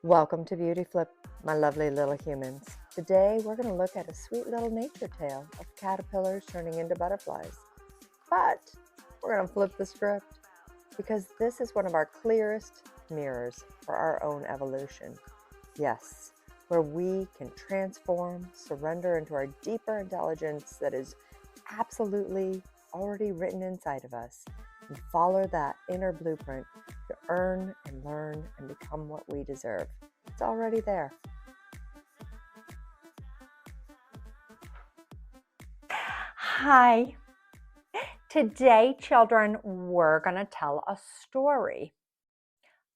Welcome to Beauty Flip, my lovely little humans. Today we're going to look at a sweet little nature tale of caterpillars turning into butterflies. But we're going to flip the script because this is one of our clearest mirrors for our own evolution. Yes, where we can transform, surrender into our deeper intelligence that is absolutely already written inside of us, and follow that inner blueprint to earn and learn and become what we deserve. It's already there. Hi. Today, children, we're going to tell a story.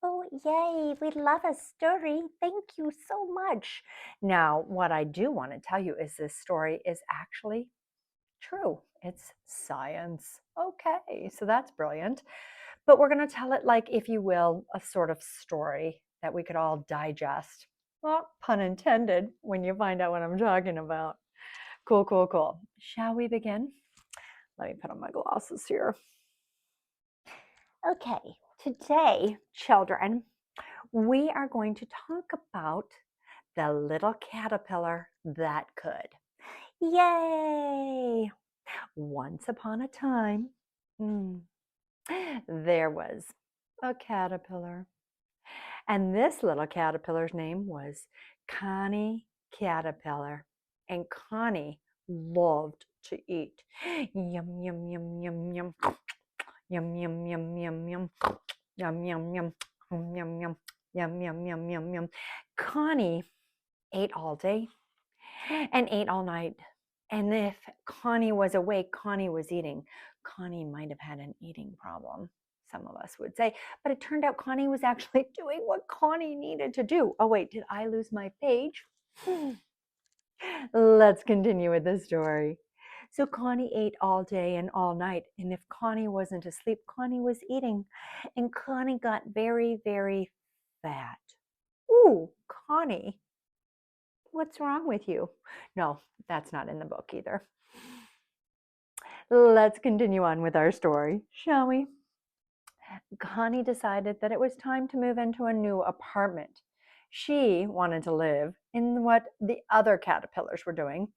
Oh, yay. We love a story. Thank you so much. Now, what I do want to tell you is this story is actually true. It's science. Okay, so that's brilliant. But we're going to tell it like, if you will, a sort of story that we could all digest. Well, pun intended, when you find out what I'm talking about. Cool, cool, cool. Shall we begin? Let me put on my glasses here. Okay, today, children, we are going to talk about the little caterpillar that could. Yay! Once upon a time, there was a caterpillar. And this little caterpillar's name was Connie Caterpillar. And Connie loved to eat. Yum, yum, yum, yum, yum. Yum, yum, yum, yum, yum. Yum, yum, yum. Yum, yum, yum. Yum, yum, yum, yum, yum. Connie ate all day and ate all night. And if Connie was awake, Connie was eating. Connie might have had an eating problem, some of us would say. But it turned out Connie was actually doing what Connie needed to do. Oh, wait, did I lose my page? Let's continue with the story. So Connie ate all day and all night. And if Connie wasn't asleep, Connie was eating. And Connie got very, very fat. Ooh, Connie, what's wrong with you? No, that's not in the book either. Let's continue on with our story, shall we? Connie decided that it was time to move into a new apartment. She wanted to live in what the other caterpillars were doing,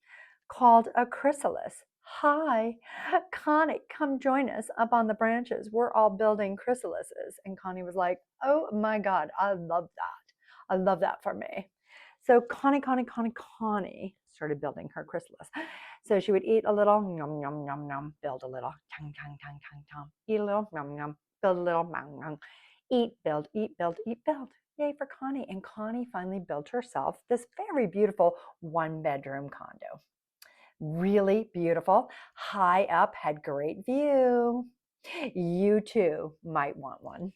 called a chrysalis. Hi, Connie, come join us up on the branches. We're all building chrysalises. And Connie was like, oh my God, I love that. I love that for me. So Connie started building her chrysalis. So she would eat a little, yum, yum, yum, yum, build a little, tang, tang, tang, tang, tang, eat a little, yum, yum, build a little, yum, yum, eat, build, eat, build, eat, build. Yay for Connie. And Connie finally built herself this very beautiful one-bedroom condo. Really beautiful, high up, had great view. You too might want one.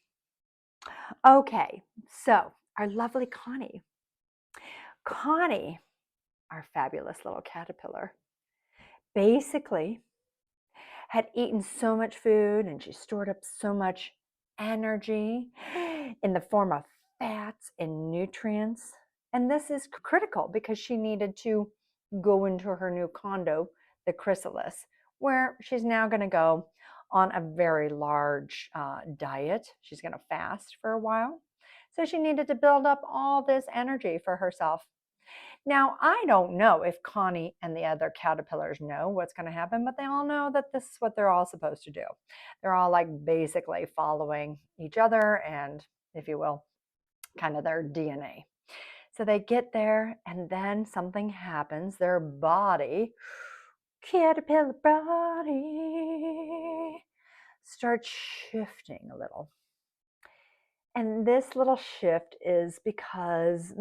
Okay, so our lovely Connie, our fabulous little caterpillar, basically had eaten so much food and she stored up so much energy in the form of fats and nutrients. And this is critical because she needed to go into her new condo, the chrysalis, where she's now going to go on a very large diet. She's going to fast for a while. So she needed to build up all this energy for herself. Now, I don't know if Connie and the other caterpillars know what's going to happen, but they all know that this is what they're all supposed to do. They're all like basically following each other and, if you will, kind of their DNA. So they get there and then something happens. Their body, caterpillar body, starts shifting a little. And this little shift is because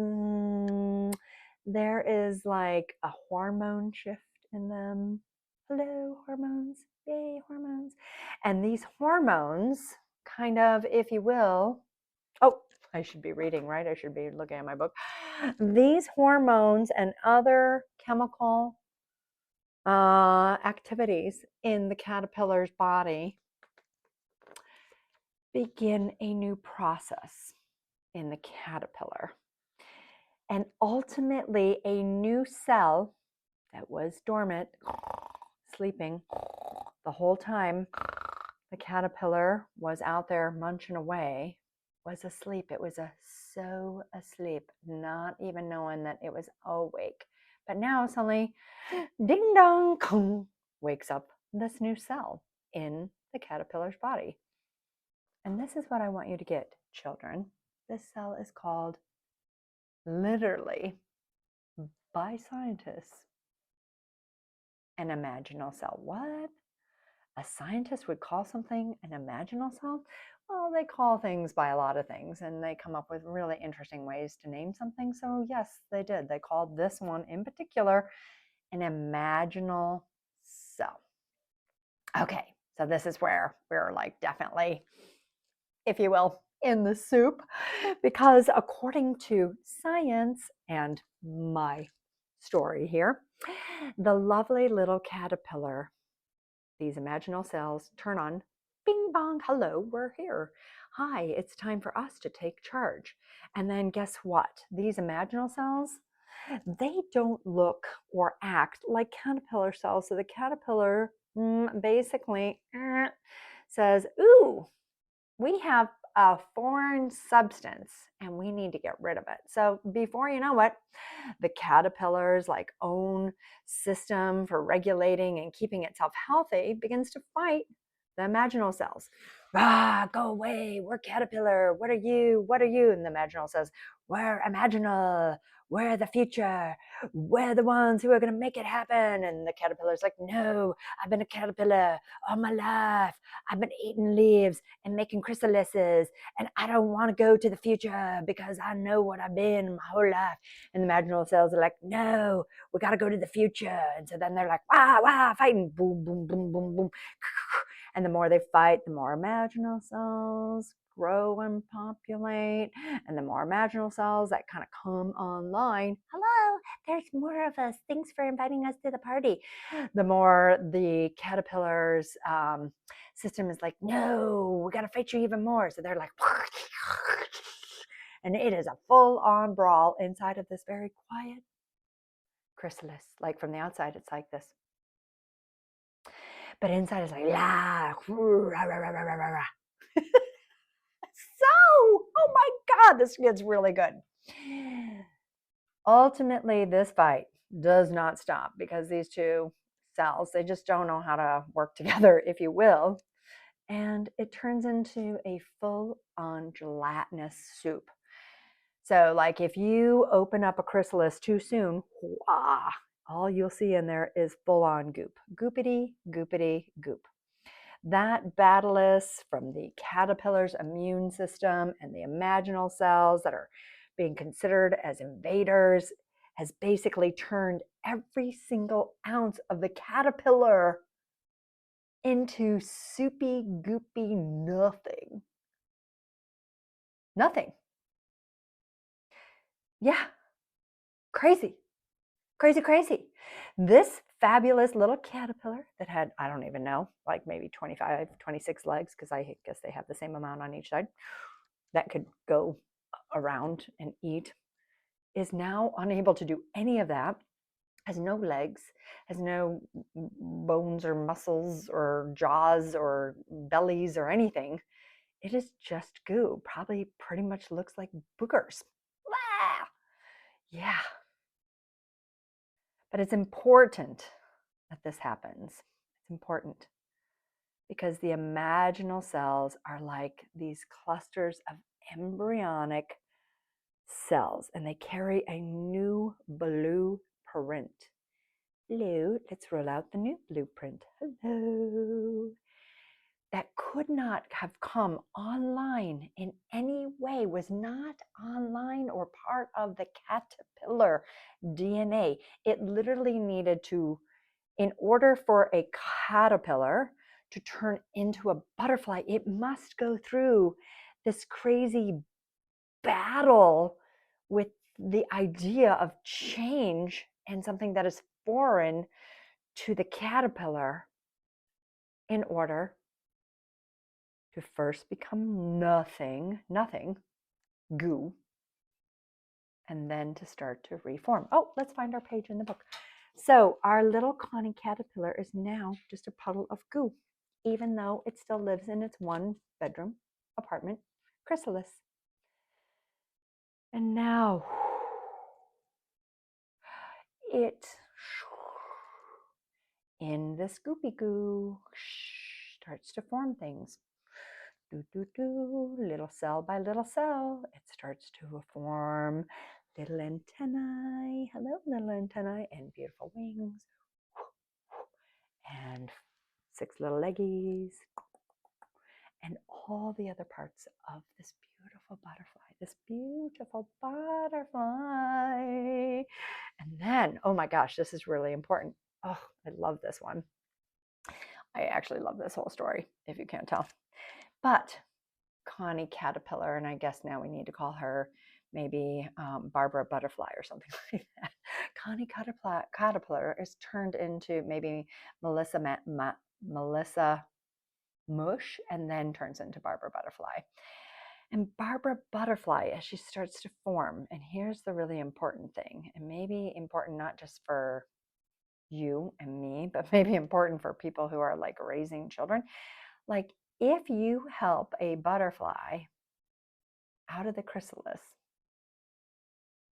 there is like a hormone shift in them. Hello, hormones. Yay, hormones. And these hormones, kind of, if you will, oh, I should be reading, right? I should be looking at my book. These hormones and other chemical activities in the caterpillar's body begin a new process in the caterpillar. And ultimately, a new cell that was dormant, sleeping the whole time the caterpillar was out there munching away, was asleep. It was so asleep, not even knowing that it was awake. But now suddenly, ding dong, kong, wakes up this new cell in the caterpillar's body. And this is what I want you to get, children. This cell is called, literally, by scientists, an imaginal cell. What? A scientist would call something an imaginal cell? Well, they call things by a lot of things, and they come up with really interesting ways to name something. So yes, they did. They called this one in particular an imaginal cell. Okay, so this is where we're like definitely, if you will, in the soup, because according to science and my story here, the lovely little caterpillar, these imaginal cells turn on, bing bong, hello, we're here. Hi, it's time for us to take charge. And then guess what? These imaginal cells, they don't look or act like caterpillar cells. So the caterpillar basically says, ooh, we have a foreign substance and we need to get rid of it. So before you know it, the caterpillar's like own system for regulating and keeping itself healthy begins to fight the imaginal cells. Ah, go away, we're caterpillar, what are you, what are you? And the imaginal says, we're imaginal, we're the future, we're the ones who are going to make it happen. And the caterpillar's like, no, I've been a caterpillar all my life, I've been eating leaves and making chrysalises, and I don't want to go to the future because I know what I've been my whole life. And the imaginal cells are like, no, we got to go to the future. And so then they're like, wah, wah, fighting, boom, boom, boom, boom, boom. And the more they fight, the more imaginal cells grow and populate, and the more imaginal cells that kind of come online. Hello, there's more of us. Thanks for inviting us to the party. The more the caterpillar's system is like, no, we got to fight you even more. So they're like, and it is a full-on brawl inside of this very quiet chrysalis. Like from the outside, it's like this. But inside it's like, la, rah, rah, rah, rah, rah, rah. So, oh my God, this gets really good. Ultimately, this fight does not stop because these two cells, they just don't know how to work together, if you will. And it turns into a full-on gelatinous soup. So like if you open up a chrysalis too soon, wah, all you'll see in there is full-on goop. Goopity, goopity, goop. That battlus from the caterpillar's immune system and the imaginal cells that are being considered as invaders has basically turned every single ounce of the caterpillar into soupy, goopy nothing. Nothing. Yeah. Crazy. Crazy, crazy. This fabulous little caterpillar that had, I don't even know, like maybe 25, 26 legs, because I guess they have the same amount on each side, that could go around and eat, is now unable to do any of that, has no legs, has no bones or muscles or jaws or bellies or anything. It is just goo. Probably pretty much looks like boogers. Ah! Yeah. But it's important that this happens. It's important because the imaginal cells are like these clusters of embryonic cells, and they carry a new blueprint. Hello, let's roll out the new blueprint. Hello. That could not have come online in any way, was not online or part of the caterpillar DNA. It literally needed to, in order for a caterpillar to turn into a butterfly, it must go through this crazy battle with the idea of change and something that is foreign to the caterpillar in order to first become nothing, goo, and then to start to reform. Oh, let's find our page in the book. So our little Connie caterpillar is now just a puddle of goo, even though it still lives in its one bedroom apartment chrysalis. And now it, in the scoopy goo, starts to form things. Do, do, do, little cell by little cell, it starts to form little antennae. Hello, little antennae, and beautiful wings, and 6 little leggies, and all the other parts of this beautiful butterfly, this beautiful butterfly. And then, oh my gosh, this is really important. Oh, I love this one. I actually love this whole story, if you can't tell. But Connie Caterpillar, and I guess now we need to call her maybe Barbara Butterfly or something like that. Connie Caterpillar is turned into maybe Melissa Mush, and then turns into Barbara Butterfly. And Barbara Butterfly, as she starts to form, and here's the really important thing, and maybe important not just for you and me, but maybe important for people who are like raising children. Like, if you help a butterfly out of the chrysalis,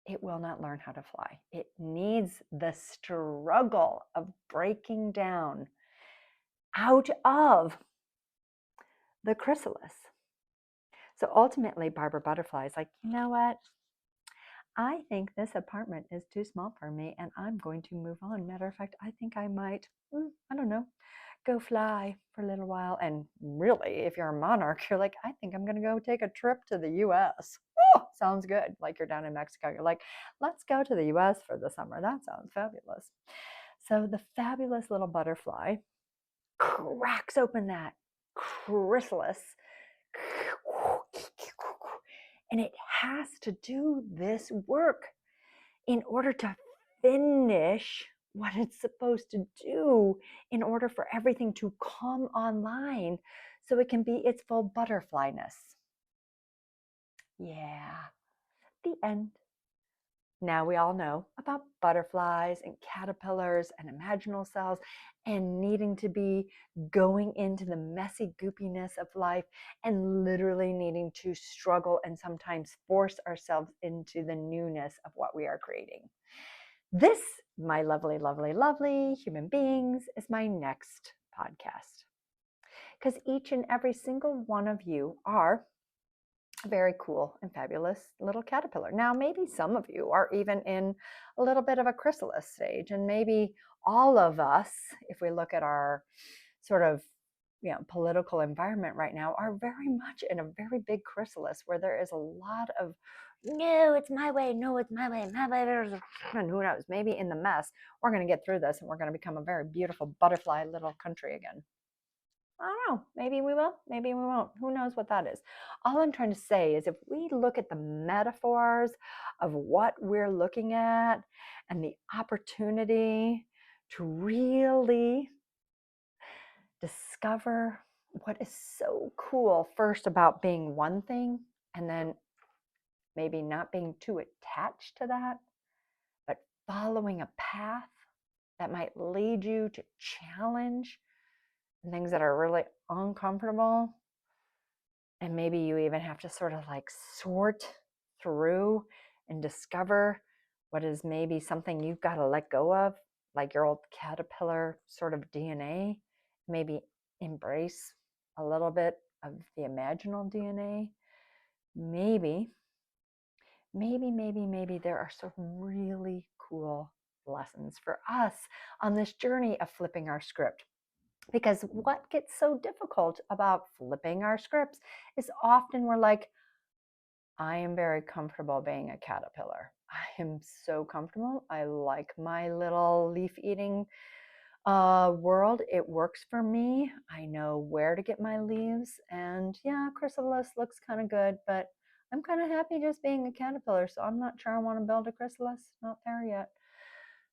it will not learn how to fly. It needs the struggle of breaking down out of the chrysalis. So ultimately, Barbara Butterfly is like, you know what? I think this apartment is too small for me and I'm going to move on. Matter of fact, I think I might, I don't know, go fly for a little while. And really, if you're a monarch, you're like, I think I'm going to go take a trip to the US. Oh, sounds good. Like you're down in Mexico. You're like, let's go to the US for the summer. That sounds fabulous. So the fabulous little butterfly cracks open that chrysalis, and it has to do this work in order to finish what it's supposed to do, in order for everything to come online so it can be its full butterflyness. Yeah, the end. Now we all know about butterflies and caterpillars and imaginal cells and needing to be going into the messy goopiness of life and literally needing to struggle and sometimes force ourselves into the newness of what we are creating. This, my lovely, lovely, lovely human beings, is my next podcast. Because each and every single one of you are very cool and fabulous little caterpillar. Now, maybe some of you are even in a little bit of a chrysalis stage, and maybe all of us, if we look at our sort of political environment right now, are very much in a very big chrysalis where there is a lot of no, it's my way, no, it's my way, and who knows, maybe in the mess, we're going to get through this and we're going to become a very beautiful butterfly little country again. I don't know. Maybe we will. Maybe we won't. Who knows what that is? All I'm trying to say is if we look at the metaphors of what we're looking at and the opportunity to really discover what is so cool, first about being one thing, and then maybe not being too attached to that, but following a path that might lead you to challenge things that are really uncomfortable. And maybe you even have to sort of like sort through and discover what is maybe something you've got to let go of, like your old caterpillar sort of DNA. Maybe embrace a little bit of the imaginal DNA. Maybe there are some really cool lessons for us on this journey of flipping our script. Because what gets so difficult about flipping our scripts is often we're like, I am very comfortable being a caterpillar. I am so comfortable. I like my little leaf eating world. It works for me. I know where to get my leaves. And yeah, chrysalis looks kind of good, but I'm kind of happy just being a caterpillar. So I'm not sure I want to build a chrysalis. Not there yet.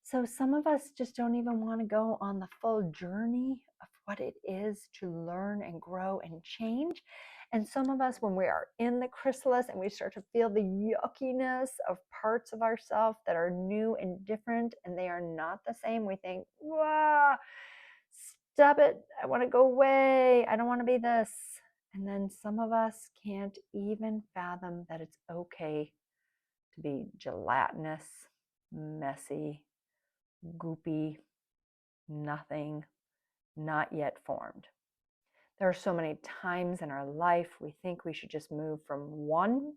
So some of us just don't even want to go on the full journey of what it is to learn and grow and change. And some of us, when we are in the chrysalis and we start to feel the yuckiness of parts of ourselves that are new and different and they are not the same, we think, wow, stop it. I want to go away. I don't want to be this. And then some of us can't even fathom that it's okay to be gelatinous, messy, goopy, nothing, not yet formed. There are so many times in our life we think we should just move from one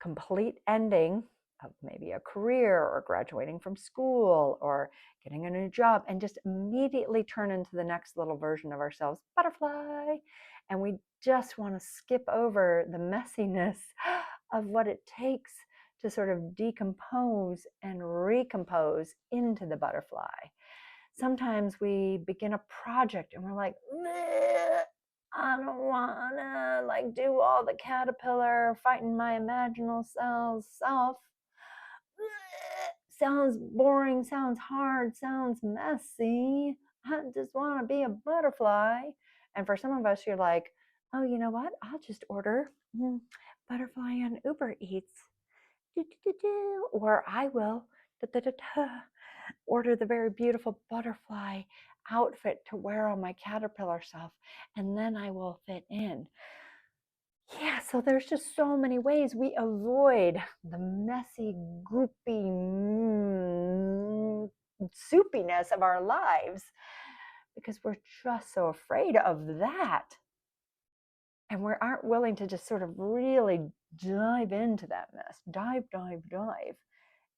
complete ending of maybe a career or graduating from school or getting a new job and just immediately turn into the next little version of ourselves, butterfly. And we just want to skip over the messiness of what it takes to sort of decompose and recompose into the butterfly. Sometimes we begin a project and we're like, I don't wanna like do all the caterpillar fighting my imaginal self. Sounds boring, sounds hard, sounds messy. I just want to be a butterfly. And for some of us, you're like, oh, you know what? I'll just order butterfly on Uber Eats. Or I will order the very beautiful butterfly outfit to wear on my caterpillar self, and then I will fit in. Yeah, so there's just so many ways we avoid the messy, goopy soupiness of our lives because we're just so afraid of that. And we aren't willing to just sort of really dive into that mess, dive,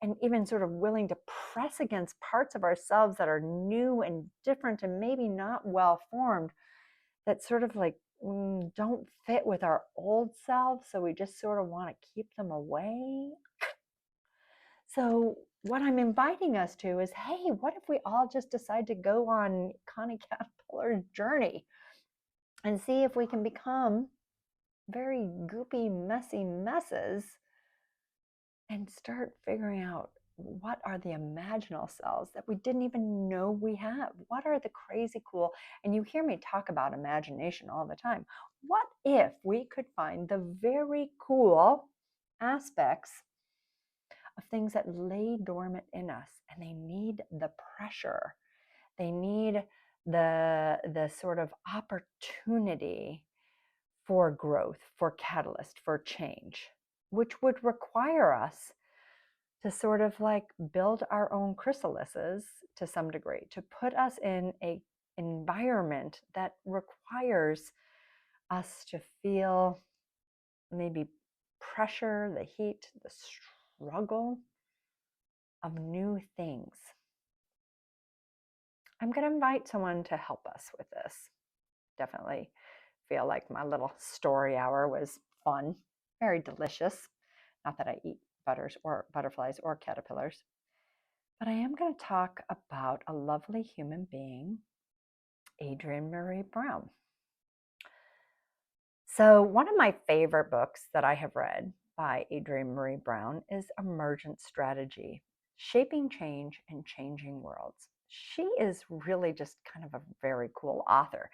and even sort of willing to press against parts of ourselves that are new and different and maybe not well formed, that sort of like don't fit with our old selves. So we just sort of want to keep them away. So what I'm inviting us to is, hey, what if we all just decide to go on Connie Caterpillar's journey and see if we can become very goopy, messy messes and start figuring out what are the imaginal selves that we didn't even know we have? What are the crazy cool? And you hear me talk about imagination all the time. What if we could find the very cool aspects of things that lay dormant in us and they need the pressure? They need the sort of opportunity for growth, for catalyst, for change, which would require us to sort of like build our own chrysalises to some degree, to put us in a environment that requires us to feel maybe pressure, the heat, the struggle of new things. I'm going to invite someone to help us with this. Definitely feel like my little story hour was fun, very delicious. Not that I eat butters or butterflies or caterpillars, but I am going to talk about a lovely human being, Adrienne Maree Brown. So one of my favorite books that I have read by Adrienne Maree Brown is Emergent Strategy, Shaping Change and Changing Worlds. She is really just kind of a very cool author.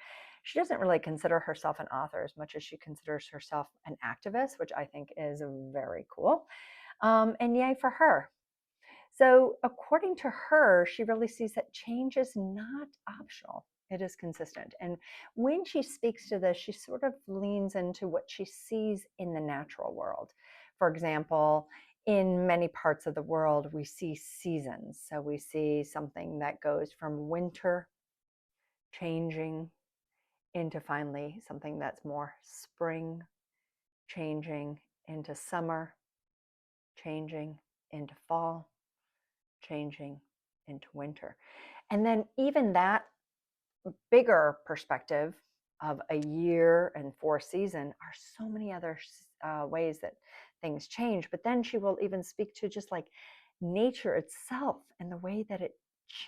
She doesn't really consider herself an author as much as she considers herself an activist, which I think is very cool. And yay for her. So according to her, she really sees that change is not optional. It is consistent. And when she speaks to this, she sort of leans into what she sees in the natural world. For example, in many parts of the world, we see seasons. So we see something that goes from winter changing into finally something that's more spring, changing into summer, changing into fall, changing into winter. And then even that bigger perspective of a year and 4 seasons are so many other ways that things change. But then she will even speak to just like nature itself and the way that it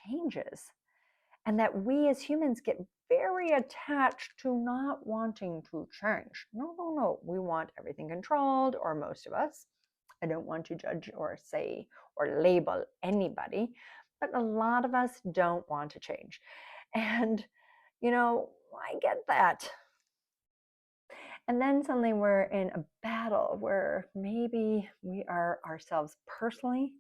changes. And that we as humans get very attached to not wanting to change. No. We want everything controlled, or most of us. I don't want to judge or say or label anybody, but a lot of us don't want to change. And, I get that. And then suddenly we're in a battle where maybe we are ourselves personally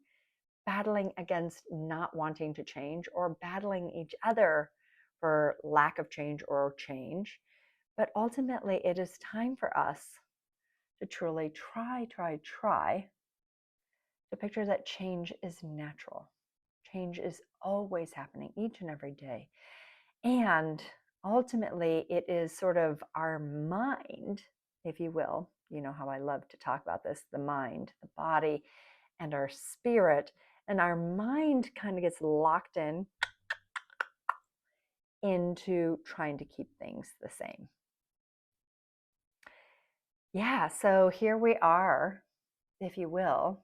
battling against not wanting to change or battling each other for lack of change or change. But ultimately, it is time for us to truly try to picture that change is natural. Change is always happening each and every day. And ultimately, it is sort of our mind, if you will. You know how I love to talk about this, the mind, the body, and our spirit. And our mind kind of gets locked into trying to keep things the same. Yeah, so here we are, if you will,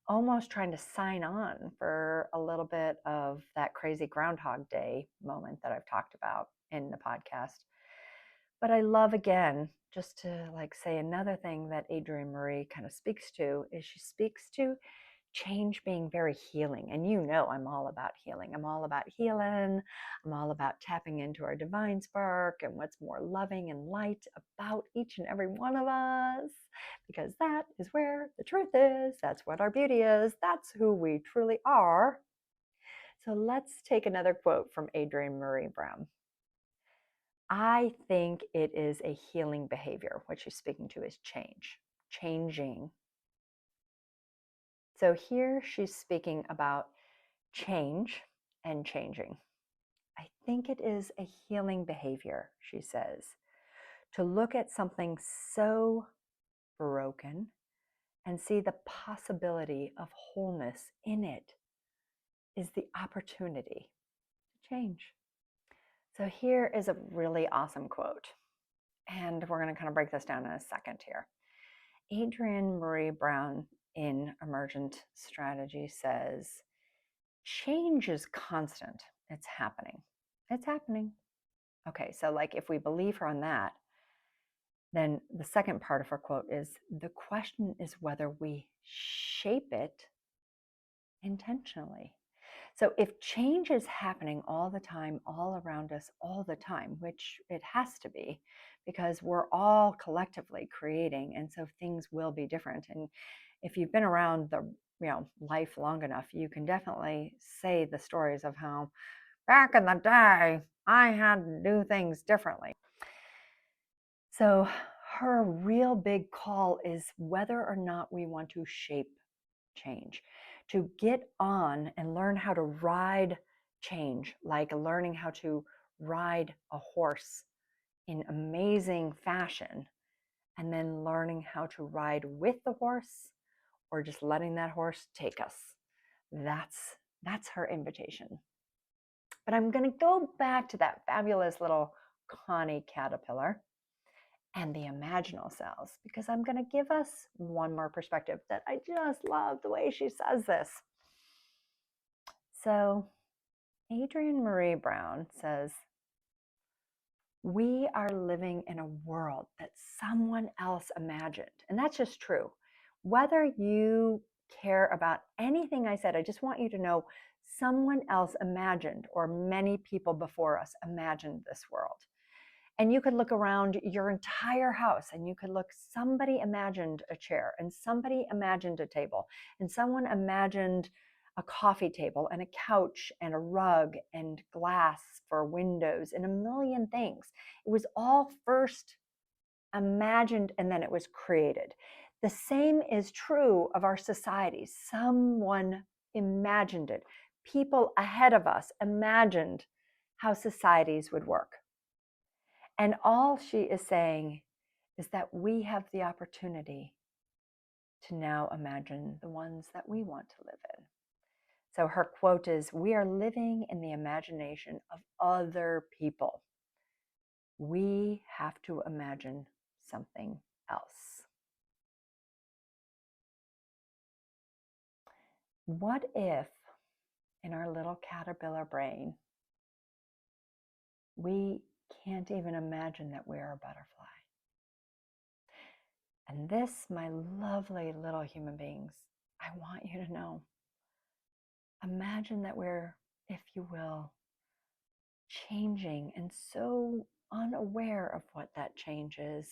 almost trying to sign on for a little bit of that crazy Groundhog Day moment that I've talked about in the podcast. But I love, again, just to like say another thing that Adrienne Maree kind of speaks to is she speaks to change being very healing. And you know, I'm all about healing. I'm all about healing. I'm all about tapping into our divine spark and what's more loving and light about each and every one of us, because that is where the truth is. That's what our beauty is. That's who we truly are. So let's take another quote from Adrienne Maree Brown. I think it is a healing behavior. What she's speaking to is change, changing. So here she's speaking about change and changing. I think it is a healing behavior, she says, to look at something so broken and see the possibility of wholeness in it is the opportunity to change. So here is a really awesome quote. And we're going to kind of break this down in a second here. Adrienne Maree Brown in Emergent Strategy says, change is constant. It's happening. It's happening. Okay, so like if we believe her on that, then the second part of her quote is, the question is whether we shape it intentionally. So if change is happening all the time, all around us, all the time, which it has to be, because we're all collectively creating, and so things will be different. And if you've been around the life long enough, you can definitely say the stories of how back in the day I had to do things differently. So her real big call is whether or not we want to shape change, to get on and learn how to ride change, like learning how to ride a horse in amazing fashion, and then learning how to ride with the horse or just letting that horse take us. That's her invitation. But I'm going to go back to that fabulous little Connie caterpillar and the imaginal cells, because I'm going to give us one more perspective that I just love the way she says this. So Adrienne Maree Brown says, we are living in a world that someone else imagined. And that's just true. Whether you care about anything I said, I just want you to know someone else imagined, or many people before us imagined this world. And you could look around your entire house and you could look, somebody imagined a chair and somebody imagined a table and someone imagined a coffee table and a couch and a rug and glass for windows and a million things. It was all first imagined and then it was created. The same is true of our societies. Someone imagined it. People ahead of us imagined how societies would work. And all she is saying is that we have the opportunity to now imagine the ones that we want to live in. So her quote is, we are living in the imagination of other people. We have to imagine something else. What if in our little caterpillar brain, we can't even imagine that we're a butterfly? And this, my lovely little human beings, I want you to know, imagine that we're, if you will, changing and so unaware of what that change is.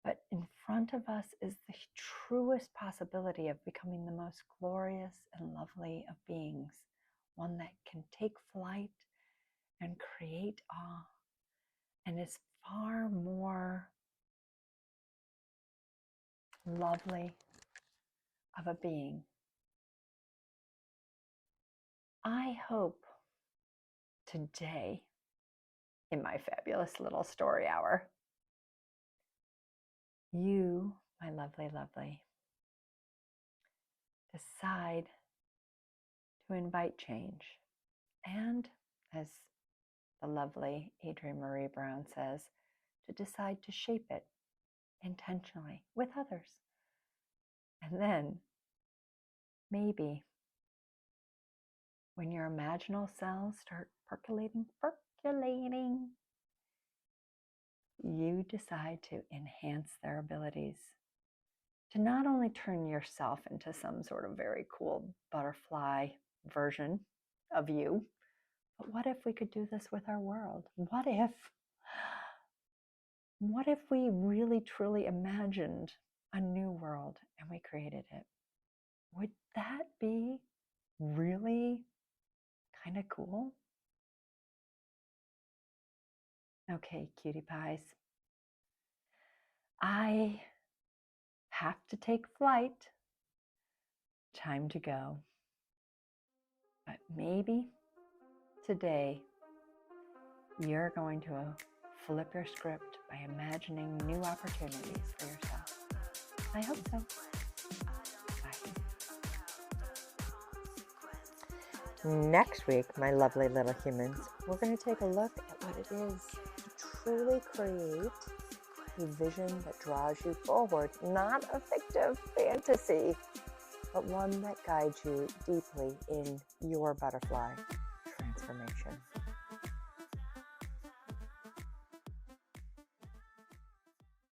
But in front of us is the truest possibility of becoming the most glorious and lovely of beings, one that can take flight and create awe and is far more lovely of a being I hope today, in my fabulous little story hour, you, my lovely, lovely, decide to invite change. And as the lovely Adrienne Maree Brown says, to decide to shape it intentionally with others. And then maybe when your imaginal cells start percolating, you decide to enhance their abilities to not only turn yourself into some sort of very cool butterfly version of you, but what if we could do this with our world? What if we really truly imagined a new world and we created it? Would that be really kind of cool? Okay, cutie pies. I have to take flight. Time to go. But maybe today you're going to flip your script by imagining new opportunities for yourself. I hope so. Bye. Next week, my lovely little humans, we're going to take a look at what it is to truly create a vision that draws you forward, not a fictive fantasy, but one that guides you deeply in your butterfly.